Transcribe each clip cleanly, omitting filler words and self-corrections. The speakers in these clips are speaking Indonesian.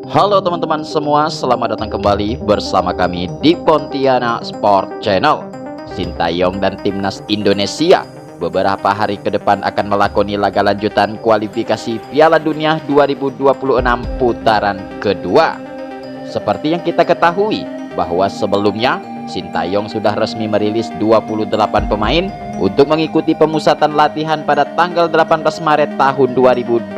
Halo teman-teman semua, selamat datang kembali bersama kami di Pontianak Sport Channel. Sintayong dan Timnas Indonesia beberapa hari ke depan akan melakoni laga lanjutan kualifikasi Piala Dunia 2026 putaran kedua. Seperti yang kita ketahui bahwa sebelumnya Sintayong sudah resmi merilis 28 pemain untuk mengikuti pemusatan latihan pada tanggal 18 Maret tahun 2024.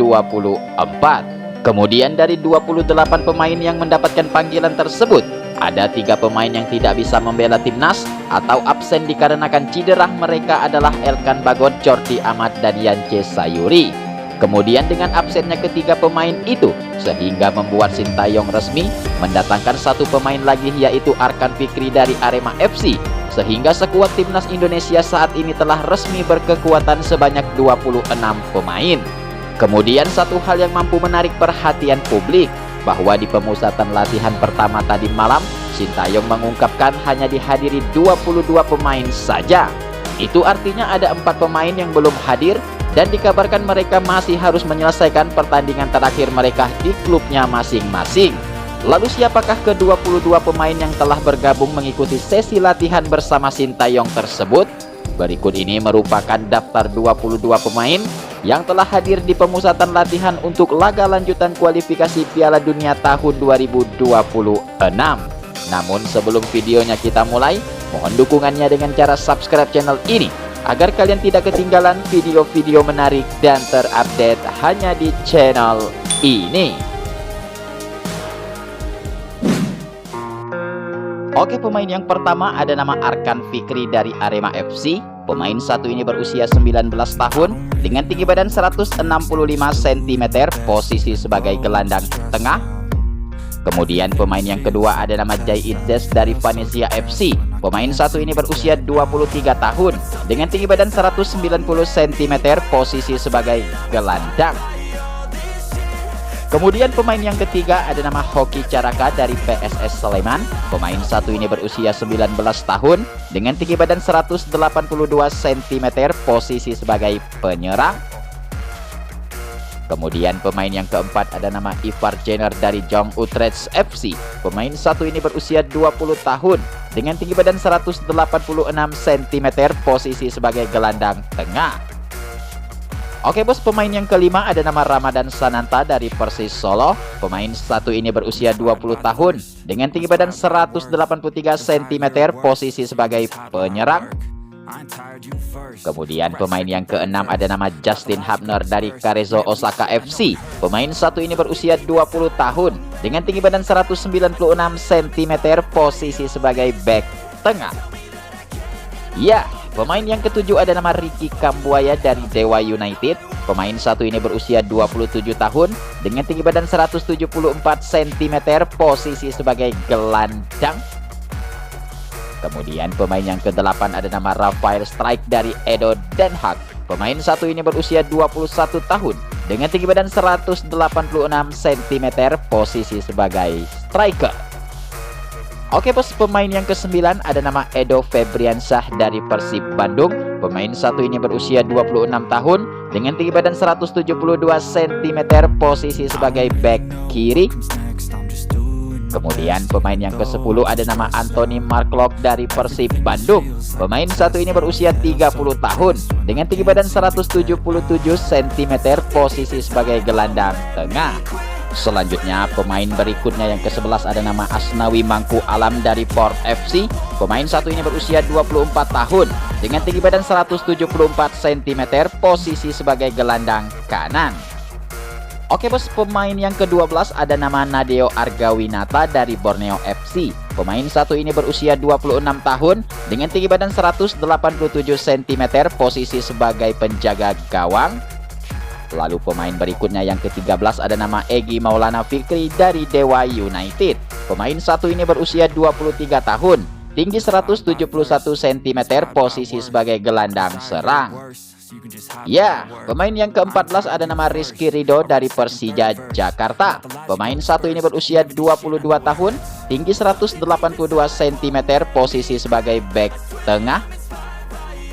Kemudian dari 28 pemain yang mendapatkan panggilan tersebut, ada 3 pemain yang tidak bisa membela timnas atau absen dikarenakan cedera. Mereka adalah Elkan Bagot, Jordi Amat, dan Yance Sayuri. Kemudian dengan absennya ketiga pemain itu, sehingga membuat Sintayong resmi mendatangkan satu pemain lagi, yaitu Arkan Fikri dari Arema FC. Sehingga skuad timnas Indonesia saat ini telah resmi berkekuatan sebanyak 26 pemain. Kemudian satu hal yang mampu menarik perhatian publik, bahwa di pemusatan latihan pertama tadi malam, Sintayong mengungkapkan hanya dihadiri 22 pemain saja. Itu artinya ada 4 pemain yang belum hadir, dan dikabarkan mereka masih harus menyelesaikan pertandingan terakhir mereka di klubnya masing-masing. Lalu siapakah ke-22 pemain yang telah bergabung mengikuti sesi latihan bersama Sintayong tersebut? Berikut ini merupakan daftar 22 pemain yang telah hadir di pemusatan latihan untuk laga lanjutan kualifikasi Piala Dunia tahun 2026. Namun sebelum videonya kita mulai, mohon dukungannya dengan cara subscribe channel ini agar kalian tidak ketinggalan video-video menarik dan terupdate hanya di channel ini. Oke, pemain yang pertama ada nama Arkan Fikri dari Arema FC. Pemain satu ini berusia 19 tahun dengan tinggi badan 165 cm, posisi sebagai gelandang tengah. Kemudian pemain yang kedua ada nama Jai Idzes dari Venezia FC. Pemain satu ini berusia 23 tahun dengan tinggi badan 190 cm, posisi sebagai gelandang. Kemudian pemain yang ketiga ada nama Hoki Caraka dari PSS Sleman. Pemain satu ini berusia 19 tahun dengan tinggi badan 182 cm, posisi sebagai penyerang. Kemudian pemain yang keempat ada nama Ivar Jenner dari Jong Utrecht FC. Pemain satu ini berusia 20 tahun dengan tinggi badan 186 cm, posisi sebagai gelandang tengah. Oke bos, pemain yang kelima ada nama Ramadan Sananta dari Persis Solo. Pemain satu ini berusia 20 tahun dengan tinggi badan 183 cm, posisi sebagai penyerang. Kemudian pemain yang keenam ada nama Justin Hubner dari Cerezo Osaka FC. Pemain satu ini berusia 20 tahun dengan tinggi badan 196 cm, posisi sebagai bek tengah. Ya, pemain yang ketujuh ada nama Ricky Kambuaya dari Dewa United. Pemain satu ini berusia 27 tahun dengan tinggi badan 174 cm, posisi sebagai gelandang. Kemudian pemain yang ke-8 ada nama Rafael Strijk dari Edo Den Haag. Pemain satu ini berusia 21 tahun dengan tinggi badan 186 cm, posisi sebagai striker. Oke bos, pemain yang ke-9 ada nama Edo Febriansyah dari Persib Bandung. Pemain satu ini berusia 26 tahun dengan tinggi badan 172 cm, posisi sebagai bek kiri. Kemudian pemain yang ke-10 ada nama Anthony Marklock dari Persib Bandung. Pemain satu ini berusia 30 tahun dengan tinggi badan 177 cm, posisi sebagai gelandang tengah. Selanjutnya pemain berikutnya yang ke-11 ada nama Asnawi Mangku Alam dari Port FC. Pemain satu ini berusia 24 tahun dengan tinggi badan 174 cm, posisi sebagai gelandang kanan. Oke bos, pemain yang ke-12 ada nama Nadeo Argawinata dari Borneo FC. Pemain satu ini berusia 26 tahun dengan tinggi badan 187 cm, posisi sebagai penjaga gawang. Lalu pemain berikutnya yang ke-13 ada nama Egy Maulana Fikri dari Dewa United. Pemain satu ini berusia 23 tahun, tinggi 171 cm, posisi sebagai gelandang serang. Ya, pemain yang ke-14 ada nama Rizky Ridho dari Persija Jakarta. Pemain satu ini berusia 22 tahun, tinggi 182 cm, posisi sebagai bek tengah.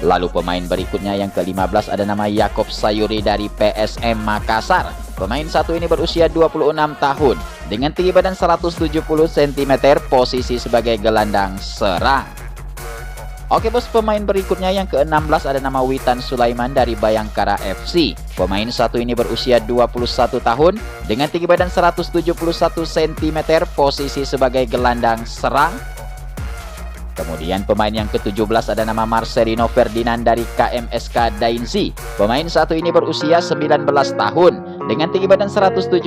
Lalu pemain berikutnya yang ke-15 ada nama Yakob Sayuri dari PSM Makassar. Pemain satu ini berusia 26 tahun dengan tinggi badan 170 cm, posisi sebagai gelandang serang. Oke bos, pemain berikutnya yang ke-16 ada nama Witan Sulaiman dari Bayangkara FC. Pemain satu ini berusia 21 tahun dengan tinggi badan 171 cm, posisi sebagai gelandang serang. Kemudian pemain yang ke-17 ada nama Marcelino Ferdinand dari KMSK Dainzi. Pemain satu ini berusia 19 tahun dengan tinggi badan 176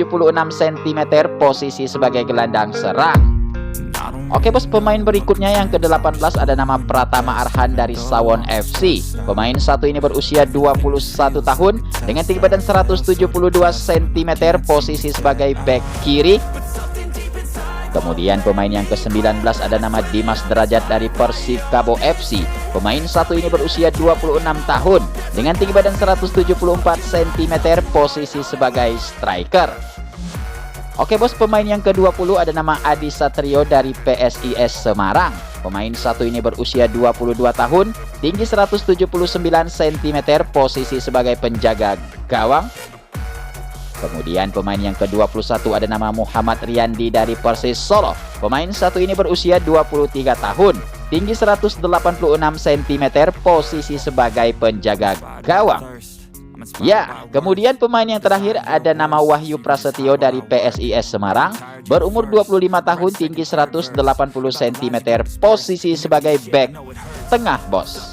cm, posisi sebagai gelandang serang. Oke bos, pemain berikutnya yang ke-18 ada nama Pratama Arhan dari Sawon FC. Pemain satu ini berusia 21 tahun dengan tinggi badan 172 cm, posisi sebagai bek kiri. Kemudian pemain yang ke-19 ada nama Dimas Derajat dari Persikabo FC. Pemain satu ini berusia 26 tahun dengan tinggi badan 174 cm, posisi sebagai striker. Oke bos, pemain yang ke-20 ada nama Adi Satrio dari PSIS Semarang. Pemain satu ini berusia 22 tahun, tinggi 179 cm, posisi sebagai penjaga gawang. Kemudian pemain yang ke-21 ada nama Muhammad Riyandi dari Persis Solo. Pemain satu ini berusia 23 tahun, tinggi 186 cm, posisi sebagai penjaga gawang. Ya, kemudian pemain yang terakhir ada nama Wahyu Prasetyo dari PSIS Semarang, berumur 25 tahun, tinggi 180 cm, posisi sebagai bek tengah bos.